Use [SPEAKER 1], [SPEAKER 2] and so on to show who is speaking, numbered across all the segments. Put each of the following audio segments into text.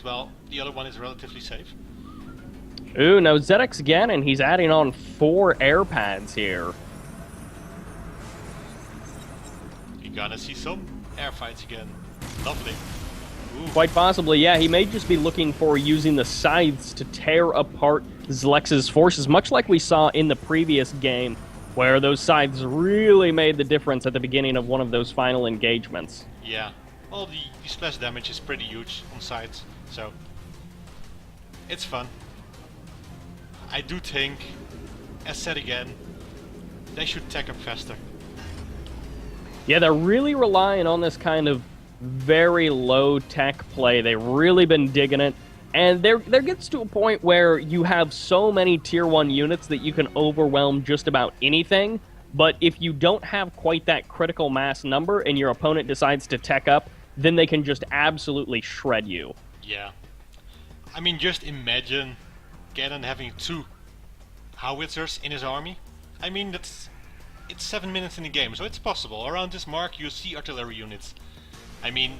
[SPEAKER 1] well, the other one is relatively safe.
[SPEAKER 2] Ooh, now ZxGanon, he's adding on 4 air pads here.
[SPEAKER 1] You're gonna see some air fights again. Lovely. Ooh.
[SPEAKER 2] Quite possibly, yeah. He may just be looking for using the scythes to tear apart Zlex's forces, much like we saw in the previous game, where those scythes really made the difference at the beginning of one of those final engagements.
[SPEAKER 1] Yeah. Well, the splash damage is pretty huge on sides, so it's fun. I do think, as said again, they should tech up faster.
[SPEAKER 2] Yeah, they're really relying on this kind of very low-tech play. They've really been digging it. And there gets to a point where you have so many Tier 1 units that you can overwhelm just about anything. But if you don't have quite that critical mass number and your opponent decides to tech up, then they can just absolutely shred you.
[SPEAKER 1] Yeah. I mean, just imagine Ganon having 2 howitzers in his army. I mean, it's 7 minutes in the game, so it's possible. Around this mark, you'll see artillery units. I mean,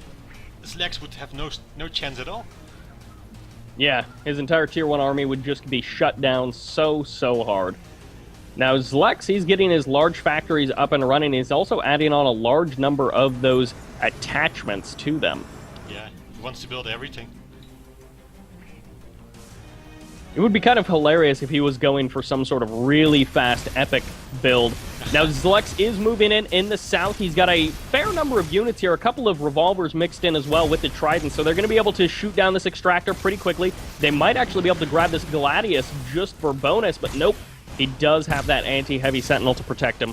[SPEAKER 1] Zlex would have no chance at all.
[SPEAKER 2] Yeah, his entire Tier 1 army would just be shut down so hard. Now, Zlex, he's getting his large factories up and running. He's also adding on a large number of those attachments to them.
[SPEAKER 1] Yeah, he wants to build everything.
[SPEAKER 2] It would be kind of hilarious if he was going for some sort of really fast, epic build. Now, Zlex is moving in the south. He's got a fair number of units here, a couple of revolvers mixed in as well with the Trident, so they're going to be able to shoot down this extractor pretty quickly. They might actually be able to grab this Gladius just for bonus, but nope. He does have that anti-heavy sentinel to protect him.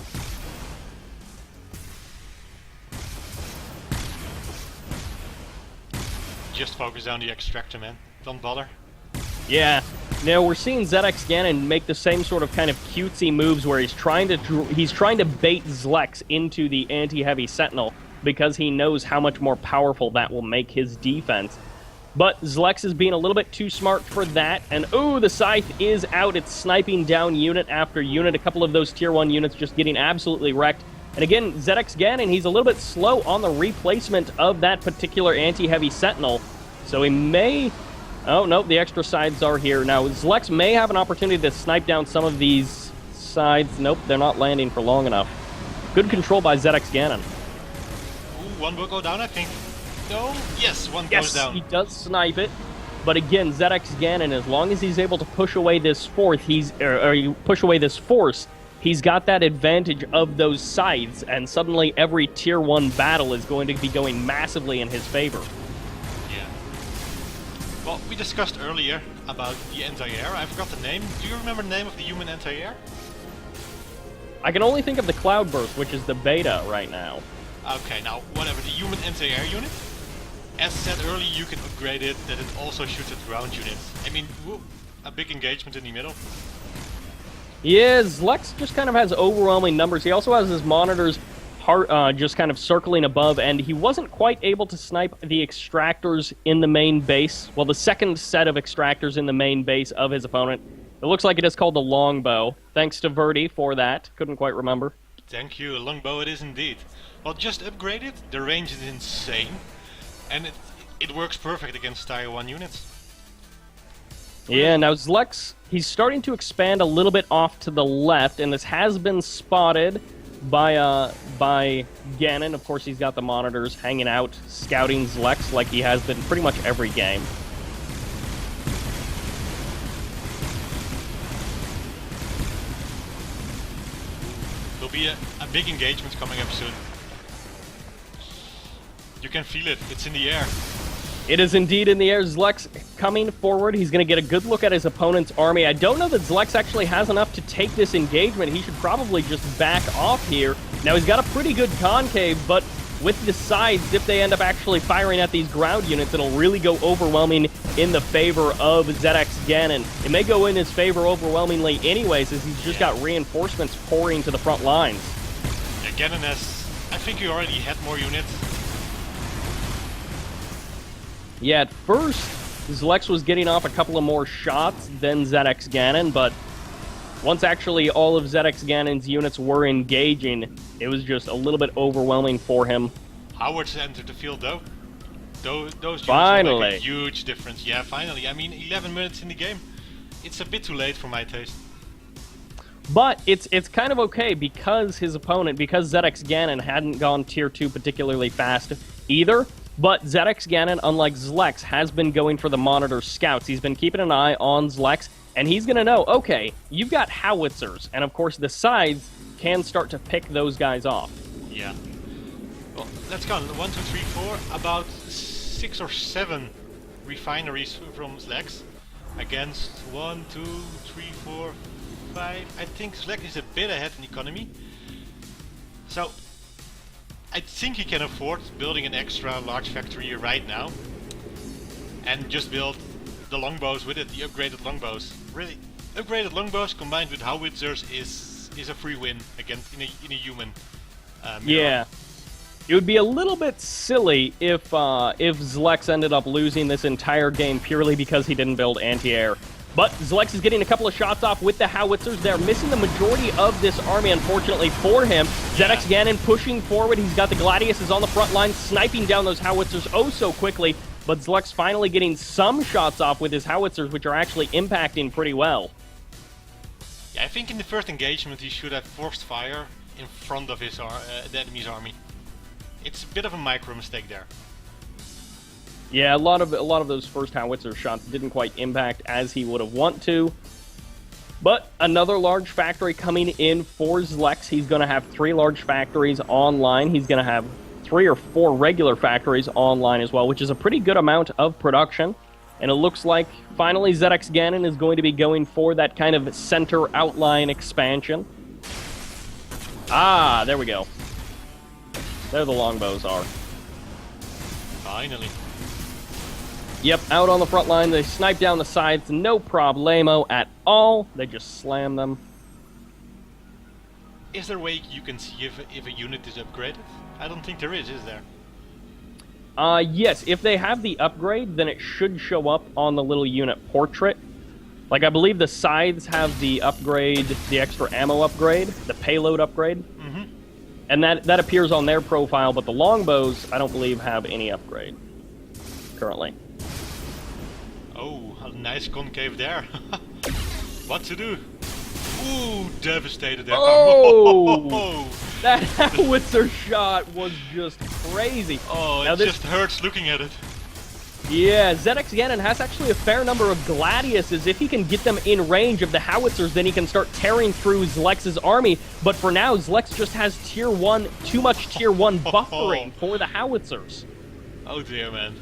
[SPEAKER 1] Just focus on the extractor, man. Don't bother.
[SPEAKER 2] Yeah. Now we're seeing ZxGanon make the same sort of kind of cutesy moves where he's trying to bait Zlex into the anti-heavy sentinel because he knows how much more powerful that will make his defense. But Zlex is being a little bit too smart for that, and ooh, the scythe is out. It's sniping down unit after unit. A couple of those Tier 1 units just getting absolutely wrecked. And again, ZxGanon, he's a little bit slow on the replacement of that particular anti-heavy sentinel, so he may... Oh, no, the extra sides are here. Now, Zlex may have an opportunity to snipe down some of these sides. Nope, they're not landing for long enough. Good control by ZxGanon.
[SPEAKER 1] Ooh, one will go down, I think. No? Yes, one goes down.
[SPEAKER 2] Yes, he does snipe it. But again, ZxGanon, as long as he's able to push away this force, he's got that advantage of those scythes, and suddenly every Tier 1 battle is going to be going massively in his favor.
[SPEAKER 1] Yeah. Well, we discussed earlier about the anti-air. I forgot the name. Do you remember the name of the human anti-air?
[SPEAKER 2] I can only think of the Cloudburst, which is the beta right now.
[SPEAKER 1] Okay, now, whatever, the human anti-air unit. As said earlier, you can upgrade it, that it also shoots at ground units. I mean, whoop, a big engagement in the middle.
[SPEAKER 2] Yeah, Zlex just kind of has overwhelming numbers. He also has his monitors just kind of circling above, and he wasn't quite able to snipe the extractors in the main base. Well, the second set of extractors in the main base of his opponent. It looks like it is called the longbow. Thanks to Verdi for that. Couldn't quite remember.
[SPEAKER 1] Thank you, a longbow it is indeed. Well, just upgrade it. The range is insane. And it works perfect against Tier 1 units.
[SPEAKER 2] Yeah, now Zlex, he's starting to expand a little bit off to the left, and this has been spotted by Ganon. Of course, he's got the monitors hanging out, scouting Zlex like he has been pretty much every game.
[SPEAKER 1] There'll be a big engagement coming up soon. You can feel it, it's in the air.
[SPEAKER 2] It is indeed in the air. Zlex coming forward. He's going to get a good look at his opponent's army. I don't know that Zlex actually has enough to take this engagement. He should probably just back off here. Now, he's got a pretty good concave, but with the sides, if they end up actually firing at these ground units, it'll really go overwhelming in the favor of ZxGanon. It may go in his favor overwhelmingly anyways, as he's just got reinforcements pouring to the front lines.
[SPEAKER 1] Yeah, Ganon has... I think he already had more units.
[SPEAKER 2] Yeah, at first, Zlex was getting off a couple of more shots than ZxGanon, but once actually all of ZxGanon's units were engaging, it was just a little bit overwhelming for him.
[SPEAKER 1] Howard's entered the field, though. Those units will
[SPEAKER 2] Finally.
[SPEAKER 1] make a huge difference. Yeah, finally. I mean, 11 minutes in the game. It's a bit too late for my taste.
[SPEAKER 2] But it's kind of okay because his opponent, because ZxGanon hadn't gone tier 2 particularly fast either. But ZxGanon, unlike Zlex, has been going for the monitor scouts. He's been keeping an eye on Zlex, and he's going to know, okay, you've got howitzers, and of course the sides can start to pick those guys off.
[SPEAKER 1] Yeah. Well, let's count. 1, 2, 3, 4. About 6 or 7 refineries from Zlex against 1, 2, 3, 4, 5. I think Zlex is a bit ahead in economy. So I think he can afford building an extra large factory right now and just build the longbows with it, the upgraded longbows. Really, upgraded longbows combined with howitzers is a free win against in a human.
[SPEAKER 2] Yeah. It would be a little bit silly if Zlex ended up losing this entire game purely because he didn't build anti-air. But Zlex is getting a couple of shots off with the howitzers. They're missing the majority of this army, unfortunately, for him.
[SPEAKER 1] Yeah.
[SPEAKER 2] ZxGanon pushing forward. He's got the Gladiuses on the front line, sniping down those howitzers oh so quickly. But Zlex finally getting some shots off with his howitzers, which are actually impacting pretty well.
[SPEAKER 1] Yeah, I think in the first engagement he should have forced fire in front of his the enemy's army. It's a bit of a micro mistake there.
[SPEAKER 2] Yeah, a lot of those first howitzer shots didn't quite impact as he would have want to. But another large factory coming in for Zlex. He's going to have 3 large factories online. He's going to have 3 or 4 regular factories online as well, which is a pretty good amount of production. And it looks like finally ZxGanon is going to be going for that kind of center outline expansion. Ah, there we go. There the longbows are.
[SPEAKER 1] Finally.
[SPEAKER 2] Yep, out on the front line, they snipe down the sides, no problemo at all. They just slam them.
[SPEAKER 1] Is there a way you can see if a unit is upgraded? I don't think there is there?
[SPEAKER 2] Yes, if they have the upgrade, then it should show up on the little unit portrait. Like, I believe the sides have the upgrade, the extra ammo upgrade, the payload upgrade.
[SPEAKER 1] Mm-hmm.
[SPEAKER 2] And that appears on their profile, but the longbows, I don't believe, have any upgrade currently.
[SPEAKER 1] Oh, a nice concave there. What to do? Ooh, devastated there.
[SPEAKER 2] Oh! That howitzer shot was just crazy.
[SPEAKER 1] Oh,
[SPEAKER 2] now
[SPEAKER 1] it just hurts looking at it.
[SPEAKER 2] Yeah, ZxGanon has actually a fair number of Gladiuses. If he can get them in range of the howitzers, then he can start tearing through Zlex's army. But for now, Zlex just has tier 1, too much tier 1 buffering for the howitzers.
[SPEAKER 1] Oh dear, man.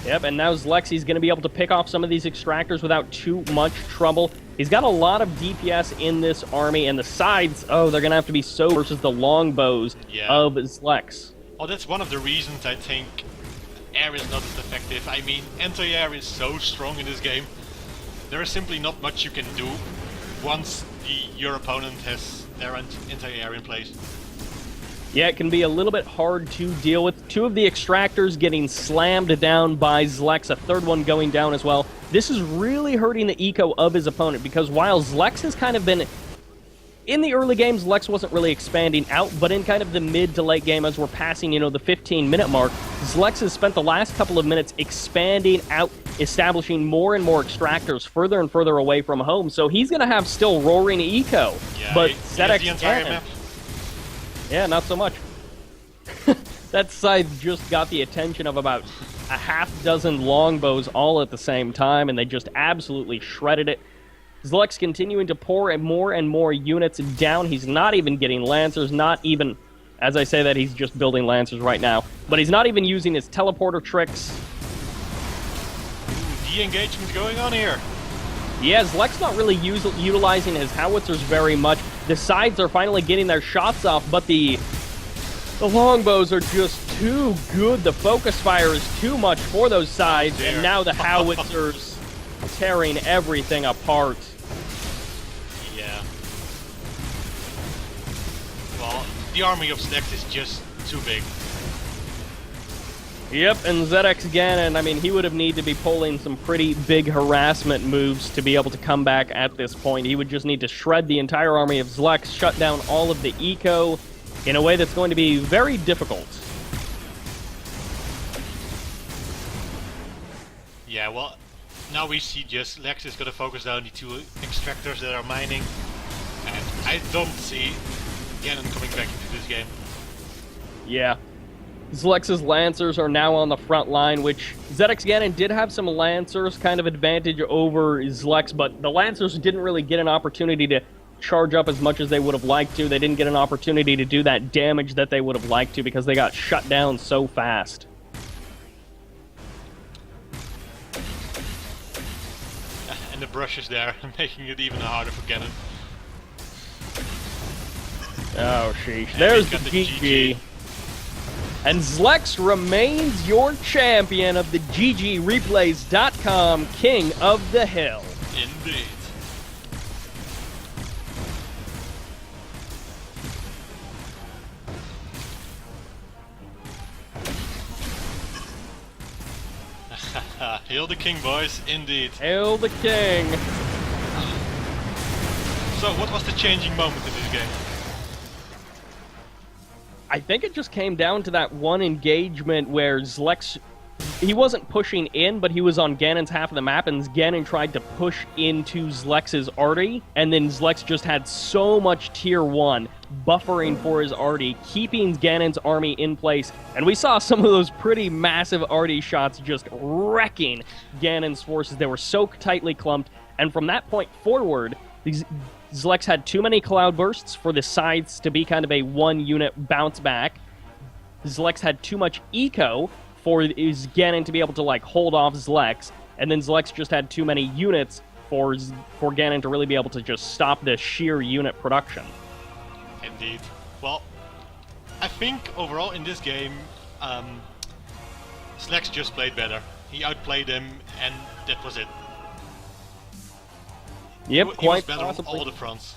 [SPEAKER 2] Yep, and now Zlex, he's going to be able to pick off some of these extractors without too much trouble. He's got a lot of DPS in this army, and the sides, oh, they're going to have to be so versus the longbows of Zlex.
[SPEAKER 1] Oh, that's one of the reasons I think air is not as effective. I mean, anti-air is so strong in this game. There is simply not much you can do once your opponent has their anti-air in place.
[SPEAKER 2] Yeah, it can be a little bit hard to deal with. 2 of the extractors getting slammed down by Zlex, a 3rd one going down as well. This is really hurting the eco of his opponent, because while Zlex has kind of been... In the early games, Zlex wasn't really expanding out, but in kind of the mid to late game, as we're passing, the 15-minute mark, Zlex has spent the last couple of minutes expanding out, establishing more and more extractors further and further away from home, so he's going to have still roaring eco.
[SPEAKER 1] Yeah,
[SPEAKER 2] but
[SPEAKER 1] ZxGanon...
[SPEAKER 2] Yeah, not so much. That side just got the attention of about a half dozen longbows all at the same time, and they just absolutely shredded it. Zlex continuing to pour more and more units down. He's not even getting Lancers, not even... As I say that, he's just building Lancers right now. But he's not even using his teleporter tricks.
[SPEAKER 1] Ooh, de-engagement going on here.
[SPEAKER 2] Yeah, Zlex not really utilizing his howitzers very much. The sides are finally getting their shots off, but the longbows are just too good. The focus fire is too much for those sides, and now the howitzers tearing everything apart.
[SPEAKER 1] Yeah. Well, the army of Zlex is just too big.
[SPEAKER 2] Yep, and ZxGanon, I mean, he would have needed to be pulling some pretty big harassment moves to be able to come back at this point. He would just need to shred the entire army of Zlex, shut down all of the eco in a way that's going to be very difficult.
[SPEAKER 1] Yeah, well, now we see just Lex is gonna focus down the two extractors that are mining, and I don't see Ganon coming back into this game.
[SPEAKER 2] Yeah. Zlex's Lancers are now on the front line, which ZxGanon did have some Lancers kind of advantage over Zlex, but the Lancers didn't really get an opportunity to charge up as much as they would have liked to. They didn't get an opportunity to do that damage that they would have liked to because they got shut down so fast.
[SPEAKER 1] And the brushes there, making it even harder for Ganon.
[SPEAKER 2] Oh, sheesh. There's the GG. And Zlex remains your champion of the GGReplays.com King of the Hill.
[SPEAKER 1] Indeed. Hail the king, boys. Indeed.
[SPEAKER 2] Hail the king.
[SPEAKER 1] So, what was the changing moment in this game?
[SPEAKER 2] I think it just came down to that one engagement where Zlex, he wasn't pushing in, but he was on Ganon's half of the map, and Ganon tried to push into Zlex's arty, and then Zlex just had so much tier 1 buffering for his arty, keeping Ganon's army in place, and we saw some of those pretty massive arty shots just wrecking Ganon's forces. They were so tightly clumped, and from that point forward, Zlex had too many cloud bursts for the sides to be kind of a one-unit bounce back. Zlex had too much eco for Ganon to be able to like hold off Zlex, and then Zlex just had too many units for Ganon to really be able to just stop the sheer unit production.
[SPEAKER 1] Indeed. Well, I think overall in this game, Zlex just played better. He outplayed him, and that was it.
[SPEAKER 2] Yep,
[SPEAKER 1] he
[SPEAKER 2] quite
[SPEAKER 1] was better
[SPEAKER 2] possibly.
[SPEAKER 1] on all the fronts.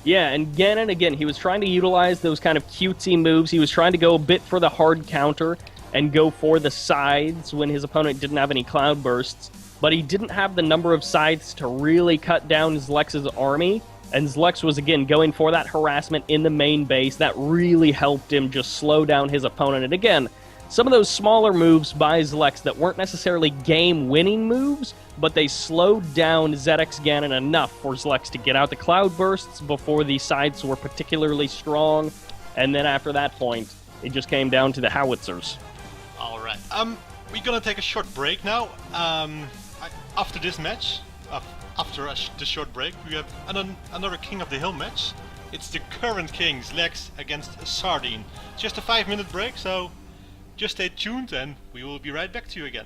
[SPEAKER 2] Yeah, and Ganon, again, he was trying to utilize those kind of cutesy moves. He was trying to go a bit for the hard counter and go for the sides when his opponent didn't have any cloud bursts, but he didn't have the number of sides to really cut down Zlex's army, and Zlex was, again, going for that harassment in the main base. That really helped him just slow down his opponent. And again, some of those smaller moves by Zlex that weren't necessarily game-winning moves, but they slowed down ZxGanon enough for Zlex to get out the cloud bursts before the sides were particularly strong, and then after that point, it just came down to the howitzers.
[SPEAKER 1] Alright, we're gonna take a short break now. After this match, after the short break, we have another King of the Hill match. It's the current king, Zlex, against Sardine. Just a 5-minute break, so just stay tuned and we will be right back to you again.